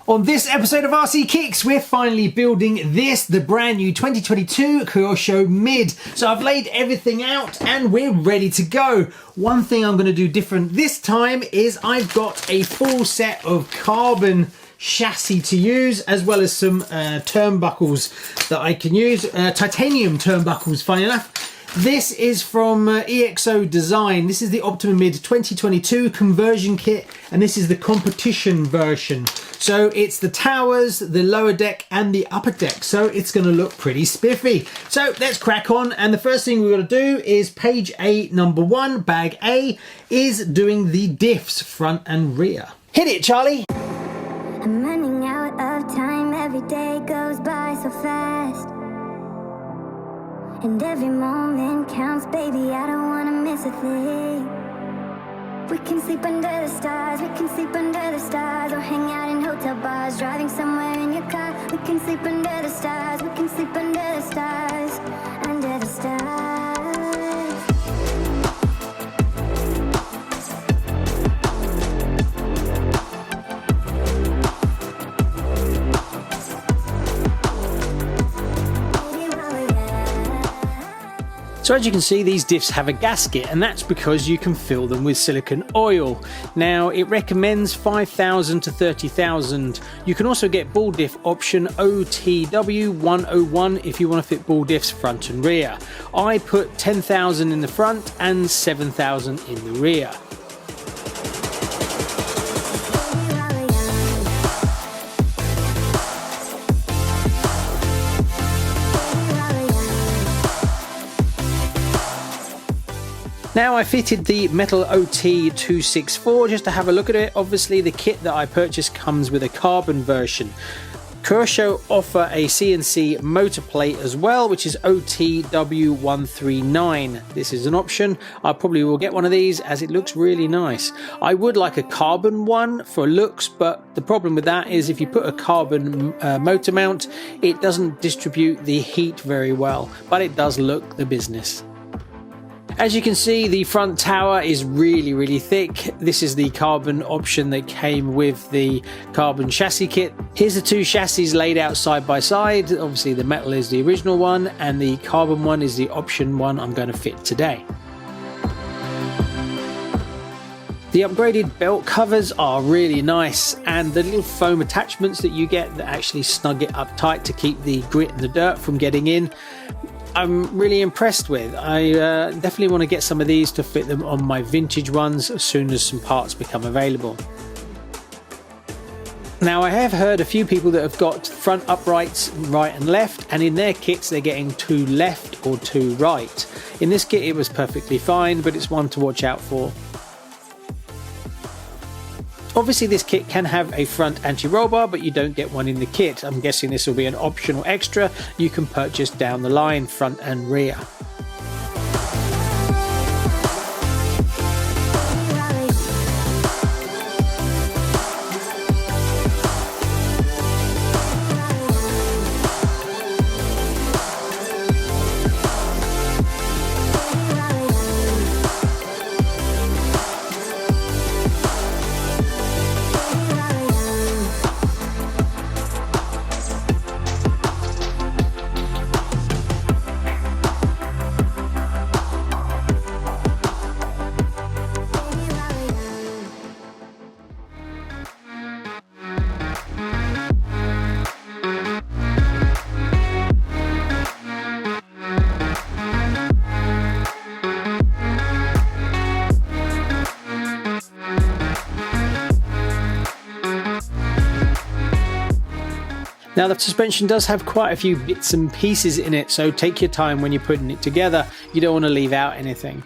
On this episode of RCKicks, we're finally building the brand new 2022 Kyosho Mid. So I've laid everything out and we're ready to go. One thing I'm going to do different this time is I've got a full set of carbon chassis to use, as well as some turnbuckles that I can use, titanium turnbuckles, funny enough. This is from EXO Design. This is the Optima Mid 2022 conversion kit, and this is the competition version. So it's the towers, the lower deck and the upper deck. So it's going to look pretty spiffy. So let's crack on. And the first thing we're going to do is page A, number 1, bag A, is doing the diffs front and rear. Hit it, Charlie. I'm running out of time. Every day goes by so fast. And every moment counts, baby, I don't wanna miss a thing. We can sleep under the stars, we can sleep under the stars, or hang out in hotel bars, driving somewhere in your car. We can sleep under the stars, we can sleep under the stars, under the stars. So as you can see, these diffs have a gasket, and that's because you can fill them with silicone oil. Now it recommends 5,000 to 30,000. You can also get ball diff option OTW101 if you want to fit ball diffs front and rear. I put 10,000 in the front and 7,000 in the rear. Now I fitted the metal OT264 just to have a look at it. Obviously the kit that I purchased comes with a carbon version. Kyosho offer a CNC motor plate as well, which is OTW139. This is an option. I probably will get one of these as it looks really nice. I would like a carbon one for looks, but the problem with that is if you put a carbon motor mount, it doesn't distribute the heat very well, but it does look the business. As you can see, the front tower is really thick. This is the carbon option that came with the carbon chassis kit. Here's the two chassis laid out side by side. Obviously the metal is the original one and the carbon one is the option one I'm going to fit today. The upgraded belt covers are really nice, and the little foam attachments that you get that actually snug it up tight to keep the grit and the dirt from getting in, I'm really impressed with. I definitely want to get some of these to fit them on my vintage ones as soon as some parts become available. Now I have heard a few people that have got front uprights right and left, and in their kits they're getting two left or two right. In this kit it was perfectly fine, but it's one to watch out for. Obviously this kit can have a front anti-roll bar, but you don't get one in the kit. I'm guessing this will be an optional extra you can purchase down the line, front and rear. Now the suspension does have quite a few bits and pieces in it, so take your time when you're putting it together. You don't want to leave out anything.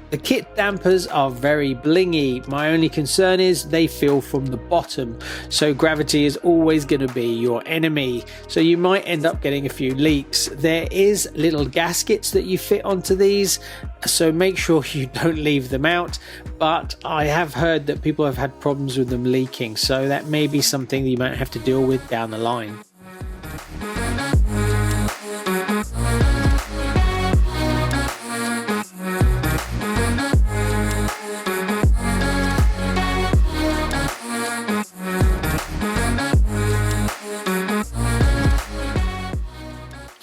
The kit dampers are very blingy. My only concern is they feel from the bottom, so gravity is always going to be your enemy, so you might end up getting a few leaks. There is little gaskets that you fit onto these, so make sure you don't leave them out, but I have heard that people have had problems with them leaking, so that may be something that you might have to deal with down the line.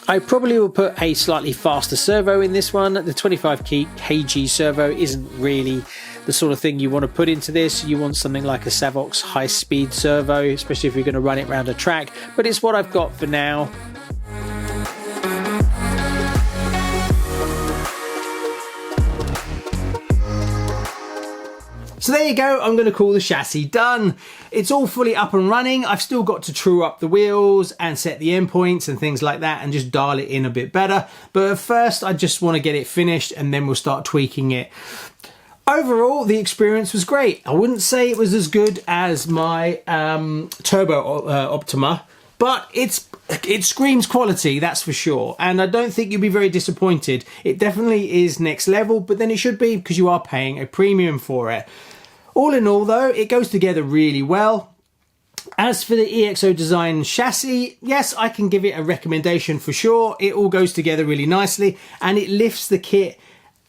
I probably will put a slightly faster servo in this one. The 25 kg servo isn't really the sort of thing you want to put into this. You want something like a Savox high-speed servo, especially if you're going to run it around a track, but it's what I've got for now. So there you go, I'm going to call the chassis done. It's all fully up and running. I've still got to true up the wheels and set the endpoints and things like that and just dial it in a bit better. But at first, I just want to get it finished and then we'll start tweaking it. Overall, the experience was great. I wouldn't say it was as good as my Turbo Optima, but it screams quality, that's for sure. And I don't think you'll be very disappointed. It definitely is next level, but then it should be because you are paying a premium for it. All in all though, it goes together really well. As for the EXO Design chassis, yes, I can give it a recommendation for sure. It all goes together really nicely and it lifts the kit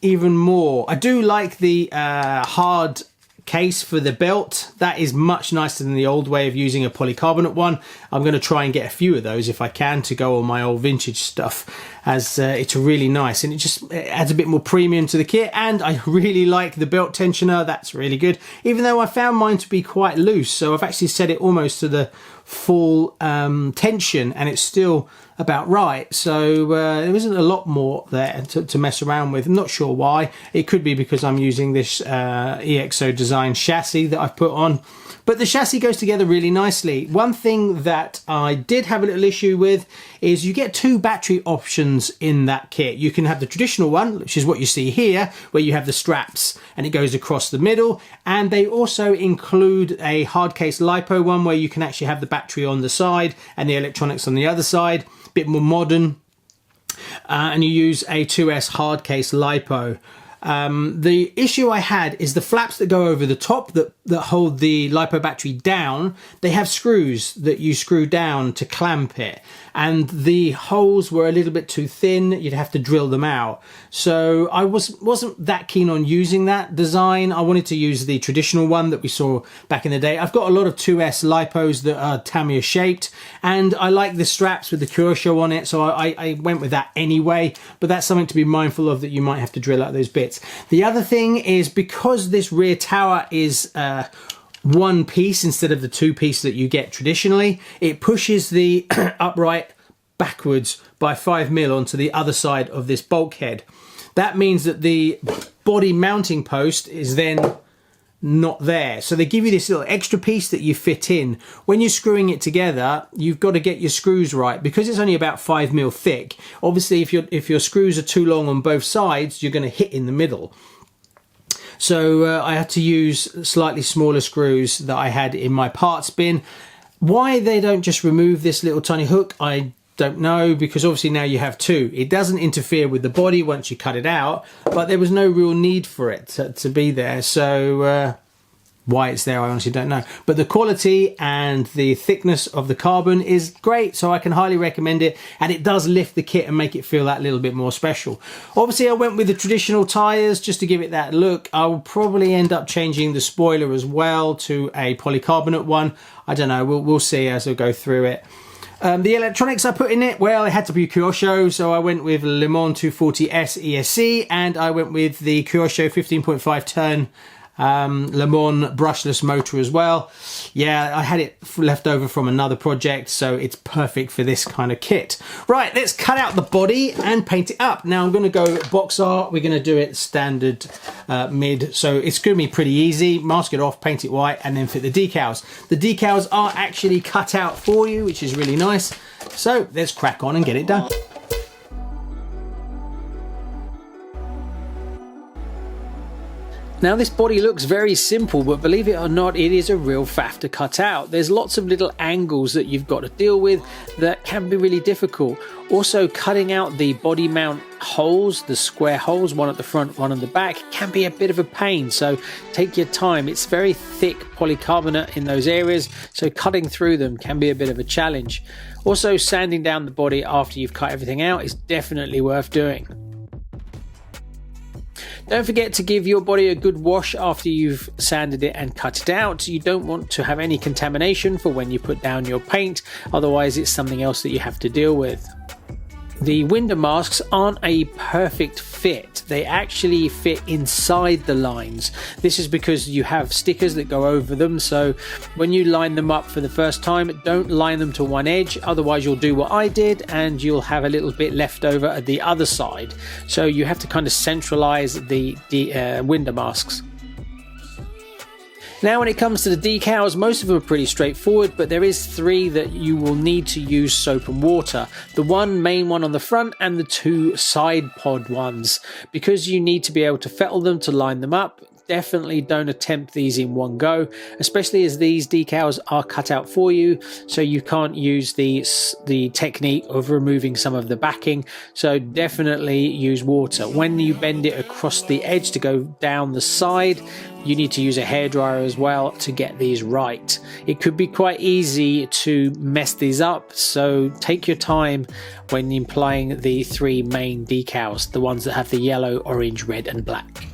even more. I do like the hard case for the belt. That is much nicer than the old way of using a polycarbonate one. I'm going to try and get a few of those if I can to go on my old vintage stuff, as it's really nice and it adds a bit more premium to the kit. And I really like the belt tensioner. That's really good, even though I found mine to be quite loose, so I've actually set it almost to the full tension and it's still about right. So there isn't a lot more there to mess around with. I'm not sure why. It could be because I'm using this EXO Design chassis that I've put on. But the chassis goes together really nicely. One thing that I did have a little issue with is you get two battery options in that kit. You can have the traditional one, which is what you see here, where you have the straps and it goes across the middle. And they also include a hard case LiPo one where you can actually have the battery on the side and the electronics on the other side. A bit more modern. And you use a 2S hard case LiPo. The issue I had is the flaps that go over the top that hold the LiPo battery down. They have screws that you screw down to clamp it, and the holes were a little bit too thin. You'd have to drill them out. So I wasn't that keen on using that design. I wanted to use the traditional one that we saw back in the day. I've got a lot of 2S LiPos that are Tamiya shaped, and I like the straps with the Kyosho on it, so I went with that anyway. But that's something to be mindful of, that you might have to drill out those bits. The other thing is, because this rear tower is one piece instead of the two piece that you get traditionally, it pushes the upright backwards by 5mm onto the other side of this bulkhead. That means that the body mounting post is then not there. So they give you this little extra piece that you fit in. When you're screwing it together, you've got to get your screws right, because it's only about 5mm thick. Obviously, if your screws are too long on both sides, you're going to hit in the middle. So I had to use slightly smaller screws that I had in my parts bin. Why they don't just remove this little tiny hook, I don't know, because obviously now you have two. It doesn't interfere with the body once you cut it out, but there was no real need for it to be there. So why it's there, I honestly don't know. But the quality and the thickness of the carbon is great, so I can highly recommend it, and it does lift the kit and make it feel that little bit more special. Obviously I went with the traditional tyres just to give it that look. I will probably end up changing the spoiler as well to a polycarbonate one. I don't know, we'll see as I go through it. The electronics I put in it, well, it had to be Kyosho, so I went with L&LModels 240S ESC, and I went with the Kyosho 15.5 turn L&LModels brushless motor as well. Yeah, I had it left over from another project, so it's perfect for this kind of kit. Right, let's cut out the body and paint it up. Now I'm going to go box art. We're going to do it standard mid, so it's going to be pretty easy. Mask it off, paint it white, and then fit the decals. The decals are actually cut out for you, which is really nice. So let's crack on and get it done. Now this body looks very simple, but believe it or not, it is a real faff to cut out. There's lots of little angles that you've got to deal with that can be really difficult. Also, cutting out the body mount holes, the square holes, one at the front, one on the back, can be a bit of a pain, so take your time. It's very thick polycarbonate in those areas, so cutting through them can be a bit of a challenge. Also, sanding down the body after you've cut everything out is definitely worth doing. Don't forget to give your body a good wash after you've sanded it and cut it out. You don't want to have any contamination for when you put down your paint, otherwise it's something else that you have to deal with. the window masks aren't a perfect fit. They actually fit inside the lines. This is because you have stickers that go over them, so when you line them up for the first time, don't line them to one edge, otherwise you'll do what I did and you'll have a little bit left over at the other side. So you have to kind of centralize the window masks. Now when it comes to the decals, most of them are pretty straightforward, but there is 3 that you will need to use soap and water. The one main one on the front and the 2 side pod ones. Because you need to be able to fettle them to line them up, definitely don't attempt these in one go, especially as these decals are cut out for you, so you can't use the technique of removing some of the backing. So definitely use water. When you bend it across the edge to go down the side, you need to use a hairdryer as well to get these right. It could be quite easy to mess these up, so take your time when applying the 3 main decals, the ones that have the yellow, orange, red and black.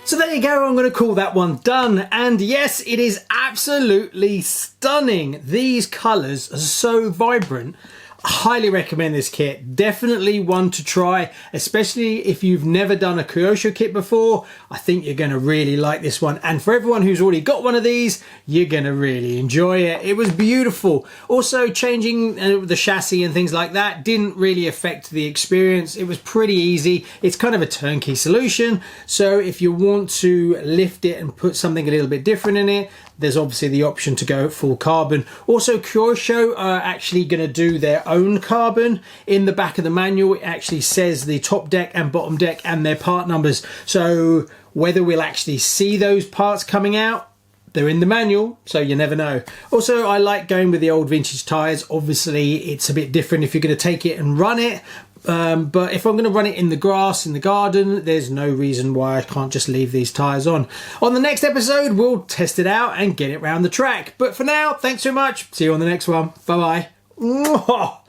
So there you go, I'm going to call that one done. And yes, it is absolutely stunning. These colours are so vibrant. I highly recommend this kit. Definitely one to try, especially if you've never done a Kyosho kit before. I think you're going to really like this one. And for everyone who's already got one of these, you're going to really enjoy it. It was beautiful. Also, changing the chassis and things like that didn't really affect the experience. It was pretty easy. It's kind of a turnkey solution. So if you want to lift it and put something a little bit different in it, there's obviously the option to go full carbon. Also, Kyosho are actually going to do their own carbon. In the back of the manual, it actually says the top deck and bottom deck and their part numbers. So whether we'll actually see those parts coming out, they're in the manual, so you never know. Also, I like going with the old vintage tyres. Obviously, it's a bit different if you're going to take it and run it. But if I'm going to run it in the grass, in the garden, there's no reason why I can't just leave these tyres on. On the next episode, we'll test it out and get it round the track. But for now, thanks so much. See you on the next one. Bye-bye.